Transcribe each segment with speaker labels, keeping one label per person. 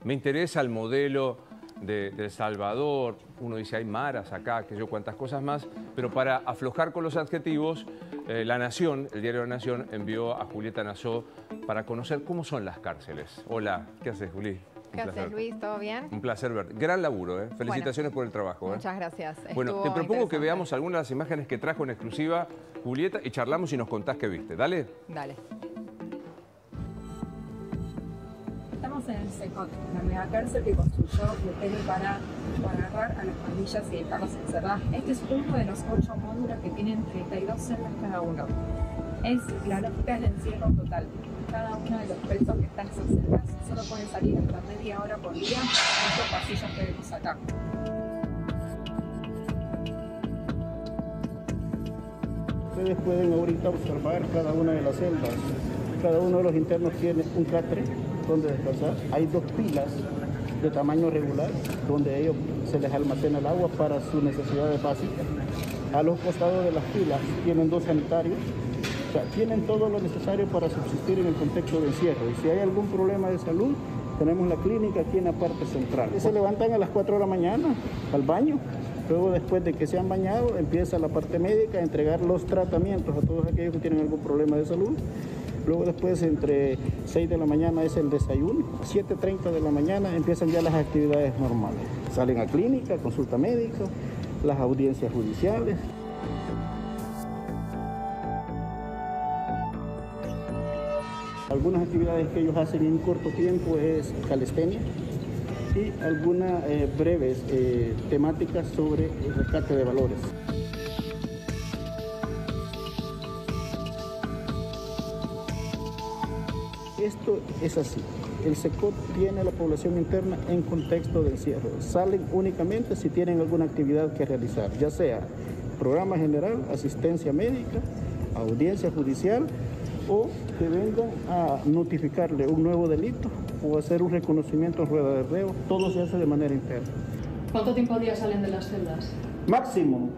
Speaker 1: Me interesa el modelo de El Salvador. Uno dice, hay maras acá, que yo cuántas cosas más. Pero para aflojar con los adjetivos, La Nación, el diario La Nación, envió a Julieta Nassau para conocer cómo son las cárceles. Hola, ¿qué haces, Juli?
Speaker 2: ¿Qué haces, Luis? ¿Todo bien?
Speaker 1: Un placer verte. Gran laburo, ¿eh? Felicitaciones por el trabajo.
Speaker 2: Muchas gracias.
Speaker 1: Bueno, te propongo que veamos algunas de las imágenes que trajo en exclusiva Julieta y charlamos y nos contás qué viste. ¿Dale?
Speaker 2: Dale.
Speaker 3: Estamos en el SECOT, la megacárcel que construyó Bukele para agarrar a las pandillas y dejarlas encerradas. Este es uno de los 8 módulos que tienen 32 celdas cada uno. Es la lógica del encierro total. Cada uno de los presos que están en esas celdas solo puede salir hasta media hora por día en estos pasillos que vemos acá.
Speaker 4: Ustedes pueden ahorita observar cada una de las celdas. Cada uno de los internos tiene un catre donde descansar. Hay 2 pilas de tamaño regular donde a ellos se les almacena el agua para sus necesidades básicas. A los costados de las pilas tienen 2 sanitarios. O sea, tienen todo lo necesario para subsistir en el contexto de encierro. Y si hay algún problema de salud, tenemos la clínica aquí en la parte central. Se levantan a las 4 de la mañana al baño. Luego, después de que se han bañado, empieza la parte médica a entregar los tratamientos a todos aquellos que tienen algún problema de salud. Luego después, entre 6 de la mañana es el desayuno, 7:30 de la mañana empiezan ya las actividades normales. Salen a clínica, consulta médica, las audiencias judiciales. Algunas actividades que ellos hacen en un corto tiempo es calistenia y algunas breves temáticas sobre el rescate de valores. Esto es así. El SECOT tiene a la población interna en contexto de encierro. Salen únicamente si tienen alguna actividad que realizar, ya sea programa general, asistencia médica, audiencia judicial o que vengan a notificarle un nuevo delito o hacer un reconocimiento en rueda de reo. Todo se hace de manera interna.
Speaker 5: ¿Cuánto tiempo al día salen de las celdas?
Speaker 4: Máximo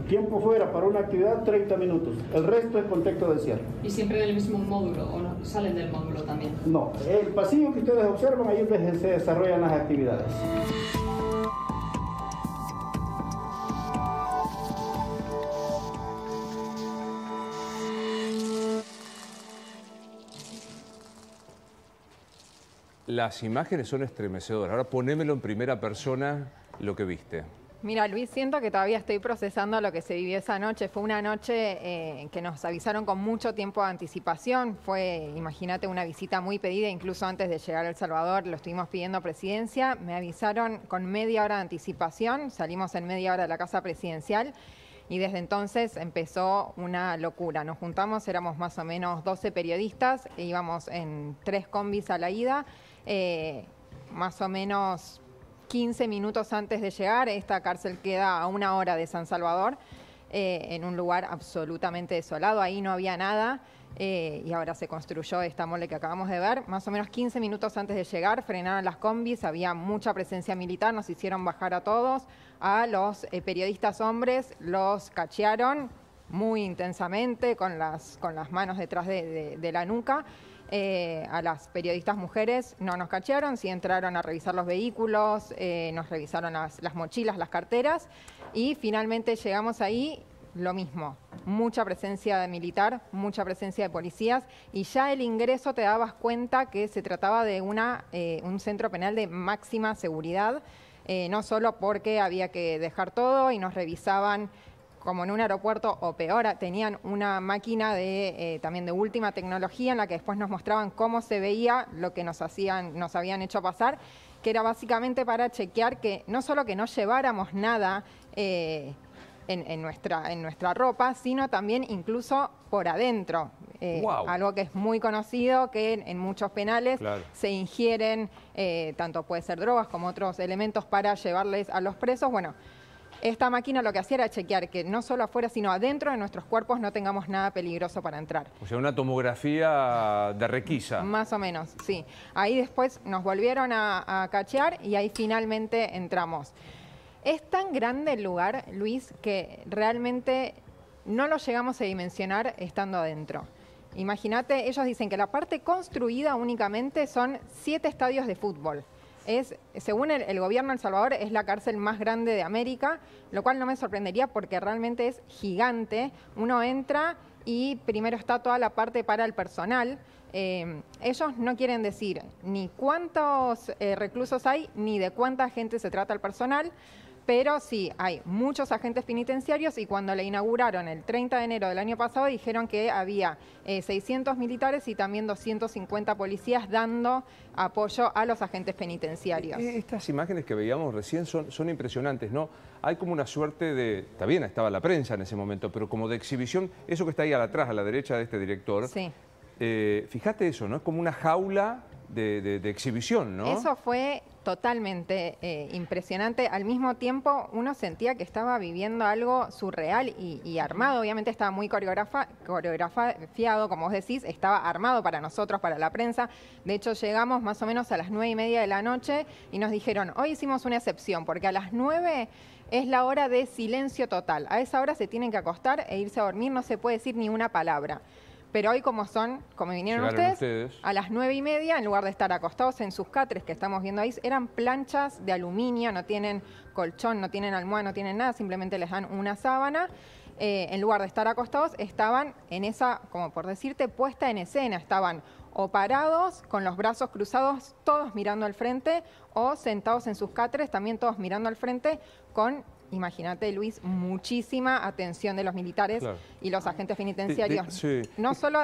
Speaker 4: tiempo fuera para una actividad 30 minutos. El resto es contexto de encierro.
Speaker 5: ¿Y siempre en el mismo módulo o no? ¿Salen del módulo también?
Speaker 4: No, el pasillo que ustedes observan, ahí es donde se desarrollan las actividades.
Speaker 1: Las imágenes son estremecedoras. Ahora ponémelo en primera persona lo que viste.
Speaker 2: Mira, Luis, siento que todavía estoy procesando lo que se vivió esa noche. Fue una noche que nos avisaron con mucho tiempo de anticipación. Fue, imagínate, una visita muy pedida, incluso antes de llegar a El Salvador, lo estuvimos pidiendo a Presidencia. Me avisaron con media hora de anticipación, salimos en media hora de la Casa Presidencial y desde entonces empezó una locura. Nos juntamos, éramos más o menos 12 periodistas, e íbamos en 3 combis a la ida, más o menos 15 minutos antes de llegar. Esta cárcel queda a 1 hora de San Salvador, en un lugar absolutamente desolado. Ahí no había nada y ahora se construyó esta mole que acabamos de ver. Más o menos 15 minutos antes de llegar frenaron las combis, había mucha presencia militar, nos hicieron bajar a todos. A los periodistas hombres los cachearon muy intensamente con las manos detrás de la nuca. A las periodistas mujeres no nos cachearon, sí entraron a revisar los vehículos, nos revisaron las mochilas, las carteras y finalmente llegamos ahí, lo mismo, mucha presencia de militar, mucha presencia de policías y ya el ingreso te dabas cuenta que se trataba de un centro penal de máxima seguridad, no solo porque había que dejar todo y nos revisaban como en un aeropuerto o peor, tenían una máquina también de última tecnología en la que después nos mostraban cómo se veía lo que nos habían hecho pasar, que era básicamente para chequear que no solo que no lleváramos nada en nuestra ropa, sino también incluso por adentro.
Speaker 1: Wow.
Speaker 2: Algo que es muy conocido, que en muchos penales se ingieren, tanto puede ser drogas como otros elementos para llevarles a los presos. Bueno, esta máquina lo que hacía era chequear que no solo afuera, sino adentro de nuestros cuerpos no tengamos nada peligroso para entrar.
Speaker 1: O sea, una tomografía de requisa.
Speaker 2: Más o menos, sí. Ahí después nos volvieron a cachear y ahí finalmente entramos. Es tan grande el lugar, Luis, que realmente no lo llegamos a dimensionar estando adentro. Imagínate, ellos dicen que la parte construida únicamente son 7 estadios de fútbol. según el gobierno de El Salvador, es la cárcel más grande de América, lo cual no me sorprendería porque realmente es gigante. Uno entra y primero está toda la parte para el personal. Ellos no quieren decir ni cuántos reclusos hay, ni de cuánta gente se trata el personal, pero sí, hay muchos agentes penitenciarios y cuando la inauguraron el 30 de enero del año pasado dijeron que había 600 militares y también 250 policías dando apoyo a los agentes penitenciarios.
Speaker 1: Estas imágenes que veíamos recién son impresionantes, ¿no? Hay como una suerte de... Está bien, estaba la prensa en ese momento, pero como de exhibición, eso que está ahí atrás, a la derecha de este director,
Speaker 2: sí.
Speaker 1: Fíjate eso, ¿no? Es como una jaula de exhibición, ¿no?
Speaker 2: Eso fue totalmente impresionante. Al mismo tiempo, uno sentía que estaba viviendo algo surreal y armado. Obviamente estaba muy coreografiado, como vos decís, estaba armado para nosotros, para la prensa. De hecho, llegamos más o menos a las 9:30 de la noche y nos dijeron, hoy hicimos una excepción, porque a las 9 es la hora de silencio total. A esa hora se tienen que acostar e irse a dormir, no se puede decir ni una palabra. Pero hoy como vinieron ustedes, a las 9:30, en lugar de estar acostados en sus catres que estamos viendo ahí, eran planchas de aluminio, no tienen colchón, no tienen almohada, no tienen nada, simplemente les dan una sábana. En lugar de estar acostados, estaban en esa, como por decirte, puesta en escena. Estaban o parados, con los brazos cruzados, todos mirando al frente, o sentados en sus catres, también todos mirando al frente, con... Imagínate, Luis, muchísima atención de los militares claro. Y los agentes penitenciarios.
Speaker 1: Sí.
Speaker 2: No solo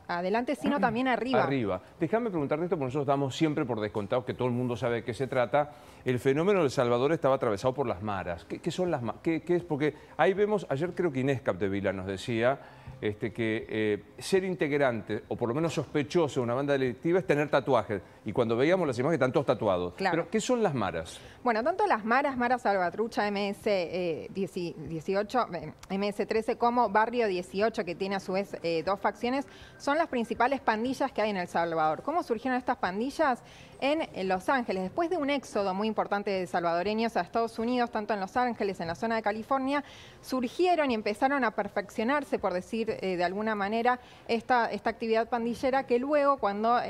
Speaker 2: adelante, sino también arriba.
Speaker 1: Arriba. Déjame preguntarte esto, porque nosotros damos siempre por descontado que todo el mundo sabe de qué se trata. El fenómeno de El Salvador estaba atravesado por las maras. ¿Qué son las maras? ¿Qué es? Porque ahí vemos, ayer creo que Inés Capdevila nos decía que ser integrante, o por lo menos sospechoso de una banda delictiva, es tener tatuajes. Y cuando veíamos las imágenes están todos tatuados.
Speaker 2: Claro.
Speaker 1: Pero, ¿qué son las maras?
Speaker 2: Bueno, tanto las maras, Mara Salvatrucha, MS-18, MS-13, como Barrio 18, que tiene a su vez dos facciones, son las principales pandillas que hay en El Salvador. ¿Cómo surgieron estas pandillas? En Los Ángeles, después de un éxodo muy importante de salvadoreños a Estados Unidos, tanto en Los Ángeles, en la zona de California, surgieron y empezaron a perfeccionarse, por decir de alguna manera, esta actividad pandillera que luego cuando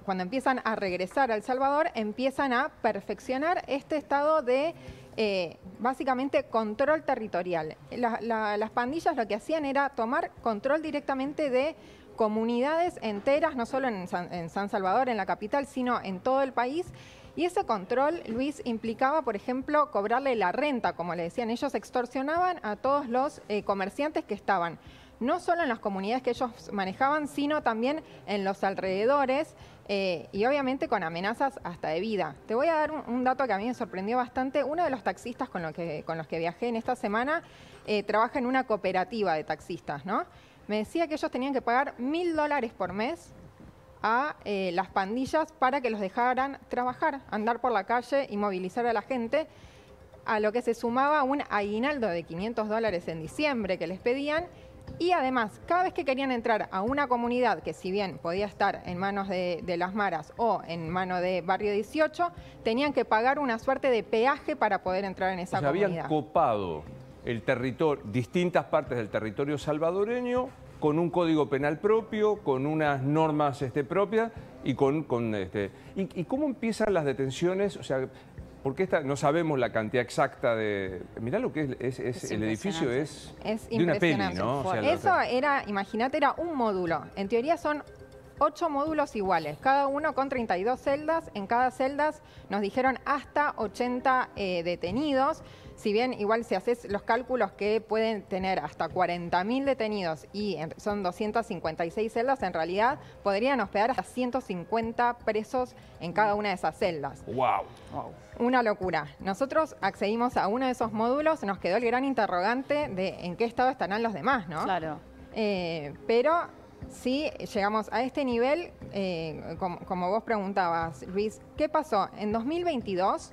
Speaker 2: empiezan a regresar a El Salvador, empiezan a perfeccionar este estado de, básicamente, control territorial. Las pandillas lo que hacían era tomar control directamente de comunidades enteras, no solo en San Salvador, en la capital, sino en todo el país. Y ese control, Luis, implicaba, por ejemplo, cobrarle la renta, como le decían. Ellos extorsionaban a todos los comerciantes que estaban no solo en las comunidades que ellos manejaban, sino también en los alrededores y obviamente con amenazas hasta de vida. Te voy a dar un dato que a mí me sorprendió bastante. Uno de los taxistas con los que viajé en esta semana trabaja en una cooperativa de taxistas, ¿no? Me decía que ellos tenían que pagar $1000 por mes a las pandillas para que los dejaran trabajar, andar por la calle y movilizar a la gente, a lo que se sumaba un aguinaldo de $500 en diciembre que les pedían. Y además, cada vez que querían entrar a una comunidad que si bien podía estar en manos de las maras o en manos de Barrio 18, tenían que pagar una suerte de peaje para poder entrar en esa comunidad.
Speaker 1: Habían copado el territorio, distintas partes del territorio salvadoreño, con un código penal propio, con unas normas propias y ¿Y cómo empiezan las detenciones? O sea, porque no sabemos la cantidad exacta de... Mirá lo que es el edificio es de una peli, ¿no? O sea,
Speaker 2: eso era, imagínate, era un módulo. En teoría son 8 módulos iguales, cada uno con 32 celdas. En cada celda nos dijeron hasta 80 detenidos. Si bien igual si haces los cálculos que pueden tener hasta 40.000 detenidos y son 256 celdas, en realidad podrían hospedar hasta 150 presos en cada una de esas celdas.
Speaker 1: ¡Wow!
Speaker 2: Una locura. Nosotros accedimos a uno de esos módulos, nos quedó el gran interrogante de en qué estado estarán los demás, ¿no?
Speaker 6: Claro.
Speaker 2: Pero sí llegamos a este nivel, como vos preguntabas, Luis, ¿qué pasó? En 2022...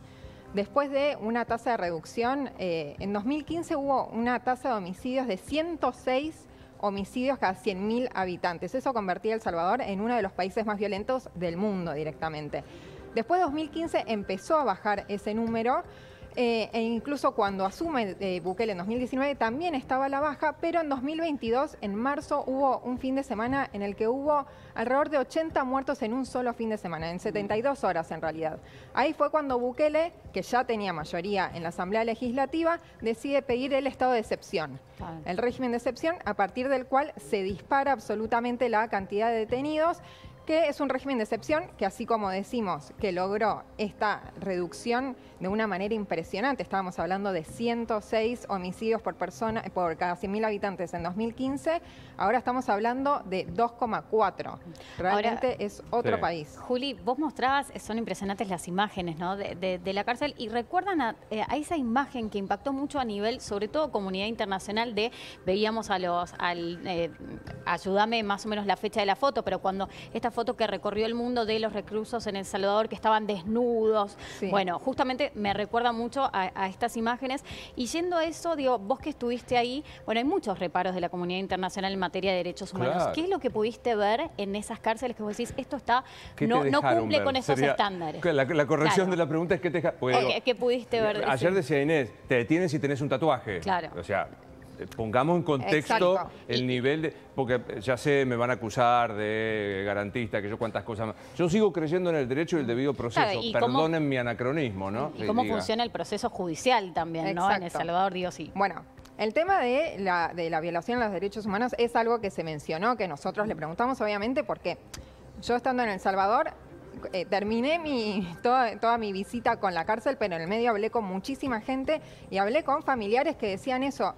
Speaker 2: Después de una tasa de reducción, en 2015 hubo una tasa de homicidios de 106 homicidios cada 100.000 habitantes. Eso convertía a El Salvador en uno de los países más violentos del mundo directamente. Después de 2015 empezó a bajar ese número. E incluso cuando asume Bukele en 2019 también estaba a la baja, pero en 2022, en marzo, hubo un fin de semana en el que hubo alrededor de 80 muertos en un solo fin de semana, en 72 horas en realidad. Ahí fue cuando Bukele, que ya tenía mayoría en la Asamblea Legislativa, decide pedir el estado de excepción. El régimen de excepción, a partir del cual se dispara absolutamente la cantidad de detenidos, que es un régimen de excepción que, así como decimos, que logró esta reducción de una manera impresionante. Estábamos hablando de 106 homicidios por persona por cada 100.000 habitantes en 2015. Ahora estamos hablando de 2,4. Realmente ahora, es otro país.
Speaker 6: Juli, vos mostrabas, son impresionantes las imágenes, ¿no?, de la cárcel, y recuerdan a esa imagen que impactó mucho a nivel, sobre todo comunidad internacional, veíamos a ayúdame más o menos la fecha de la foto, pero cuando esta foto que recorrió el mundo de los reclusos en El Salvador que estaban desnudos. Sí. Bueno, justamente me recuerda mucho a estas imágenes. Y yendo a eso, digo, vos que estuviste ahí, bueno, hay muchos reparos de la comunidad internacional en materia de derechos humanos. Claro. ¿Qué es lo que pudiste ver en esas cárceles que vos decís, esto está no cumple con esos estándares?
Speaker 1: La corrección de la pregunta es ¿qué te dejaron?
Speaker 6: ¿Qué pudiste ver?
Speaker 1: Ayer decía Inés, te detienen si tenés un tatuaje.
Speaker 6: Claro.
Speaker 1: O sea, pongamos en contexto el nivel de... Porque ya sé, me van a acusar de garantista, que yo cuántas cosas más. Yo sigo creyendo en el derecho y el debido proceso. Claro, perdonen mi anacronismo, ¿no?
Speaker 6: Y cómo funciona el proceso judicial también, ¿no? En El Salvador, digo, sí.
Speaker 2: Bueno, el tema de la violación a los derechos humanos es algo que se mencionó, que nosotros le preguntamos, obviamente, porque yo estando en El Salvador... terminé toda mi visita con la cárcel, pero en el medio hablé con muchísima gente y hablé con familiares que decían eso.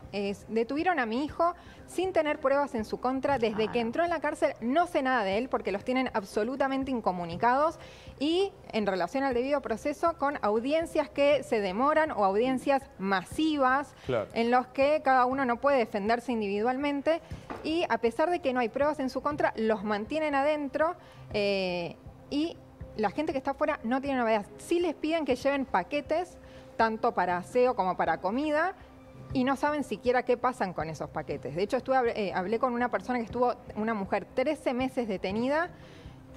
Speaker 2: Detuvieron a mi hijo sin tener pruebas en su contra. Desde que entró en la cárcel no sé nada de él porque los tienen absolutamente incomunicados, y en relación al debido proceso con audiencias que se demoran o audiencias masivas, claro, en los que cada uno no puede defenderse individualmente, y a pesar de que no hay pruebas en su contra, los mantienen adentro y la gente que está afuera no tiene novedad. Sí les piden que lleven paquetes, tanto para aseo como para comida, y no saben siquiera qué pasan con esos paquetes. De hecho, hablé con una persona que estuvo, una mujer, 13 meses detenida,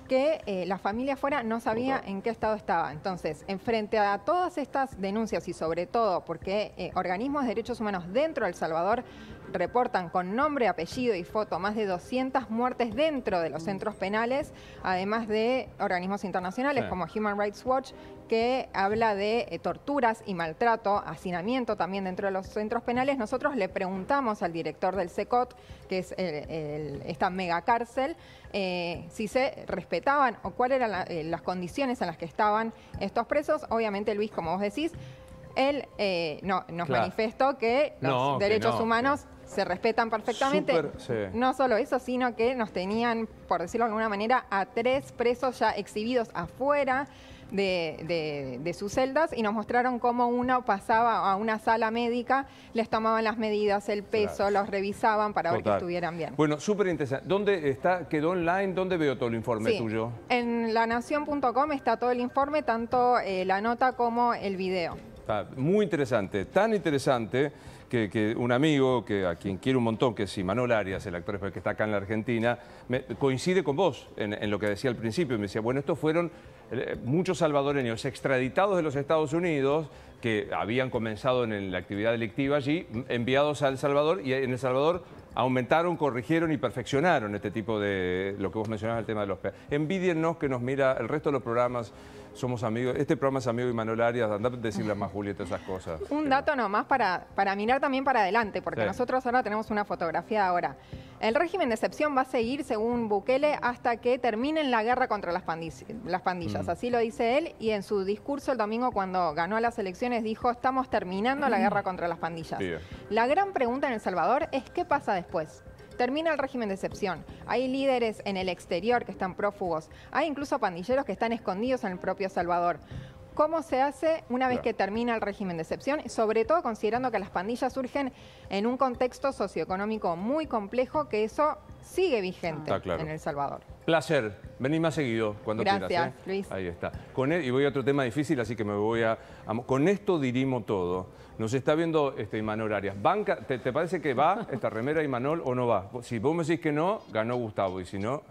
Speaker 2: que la familia afuera no sabía en qué estado estaba. Entonces, frente a todas estas denuncias, y sobre todo porque organismos de derechos humanos dentro de El Salvador reportan con nombre, apellido y foto más de 200 muertes dentro de los centros penales, además de organismos internacionales como Human Rights Watch, que habla de torturas y maltrato, hacinamiento también dentro de los centros penales. Nosotros le preguntamos al director del SECOT, que es esta megacárcel, si se respetaban o cuáles eran las condiciones en las que estaban estos presos. Obviamente, Luis, como vos decís, él nos manifestó que los derechos humanos se respetan perfectamente. No solo eso, sino que nos tenían, por decirlo de alguna manera, a 3 presos ya exhibidos afuera de sus celdas, y nos mostraron cómo uno pasaba a una sala médica, les tomaban las medidas, el peso, los revisaban para ver que estuvieran bien.
Speaker 1: Bueno, súper interesante. ¿Dónde está? ¿Quedó online? ¿Dónde veo todo el informe tuyo?
Speaker 2: En lanación.com está todo el informe, tanto la nota como el video.
Speaker 1: Está muy interesante, tan interesante que un amigo a quien quiero un montón, que es Imanol Arias, el actor que está acá en la Argentina, coincide con vos en lo que decía al principio. Me decía, bueno, estos fueron muchos salvadoreños extraditados de los Estados Unidos que habían comenzado en la actividad delictiva allí, enviados a El Salvador, y en El Salvador aumentaron, corrigieron y perfeccionaron este tipo de, lo que vos mencionabas, el tema de los peajes. Envídiennos, que nos mira el resto de los programas. Somos amigos, este programa es amigo de Imanol Arias, andá a decirle a más Julieta esas cosas.
Speaker 2: Un dato nomás para mirar también para adelante, porque nosotros ahora tenemos una fotografía ahora. El régimen de excepción va a seguir, según Bukele, hasta que terminen la guerra contra las pandillas. Así lo dice él, y en su discurso el domingo, cuando ganó las elecciones, dijo, estamos terminando la guerra contra las pandillas. La gran pregunta en El Salvador es, ¿qué pasa después? Termina el régimen de excepción. Hay líderes en el exterior que están prófugos. Hay incluso pandilleros que están escondidos en el propio Salvador. ¿Cómo se hace una vez que termina el régimen de excepción? Sobre todo considerando que las pandillas surgen en un contexto socioeconómico muy complejo, que eso sigue vigente en El Salvador.
Speaker 1: Placer. Vení más seguido cuando quieras.
Speaker 2: Gracias, Luis.
Speaker 1: Ahí está. Y voy a otro tema difícil, así que me voy a... Con esto dirimo todo. Nos está viendo Imanol Arias. ¿Te parece que va esta remera, Imanol, o no va? Si vos me decís que no, ganó Gustavo, y si no...